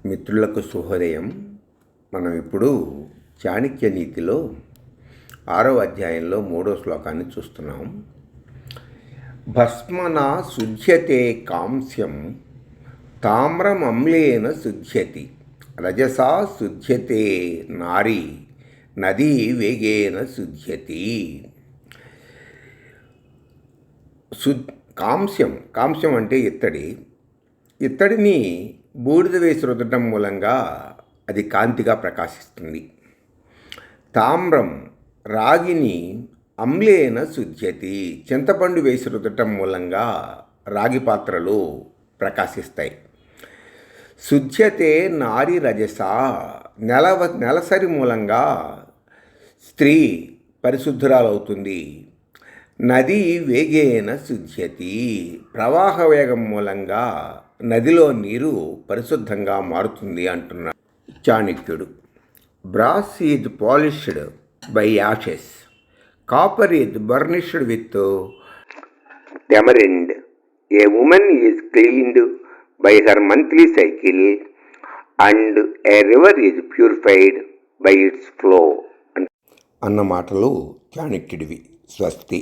మిత్రులకు శుభోదయం. మనం ఇప్పుడు చాణక్య నీతిలో 6వ అధ్యాయంలో 3వ శ్లోకాన్ని చూస్తున్నాం. భస్మనా శుధ్యతే కాంస్యం తామ్రమమ్లేన శుధ్యతి రజసా శుధ్యతే నారీ నదీ వేగేన శుధ్యతి. కాంస్యం అంటే ఇత్తడిని బూడిద వేసి రుద్దటం మూలంగా అది కాంతిగా ప్రకాశిస్తుంది. తామ్రం రాగిని అమ్లేన శుధ్యతి, చింతపండు వేసి రుద్దటం మూలంగా రాగి పాత్రలు ప్రకాశిస్తాయి. శుధ్యతే నారి రజస, నెలసరి మూలంగా స్త్రీ పరిశుద్ధురాలవుతుంది. నది వేగేన శుధ్యతి, ప్రవాహ వేగం మూలంగా నదిలో నీరు పరిశుద్ధంగా మారుతుంది అంటున్నాడు చాణక్యుడు. Brass is polished by ashes, copper is burnished with tamarind, a woman is cleaned by her monthly cycle and a river is purified by its flow అన్న మాటలు చాణక్యుడివి. స్వస్తి.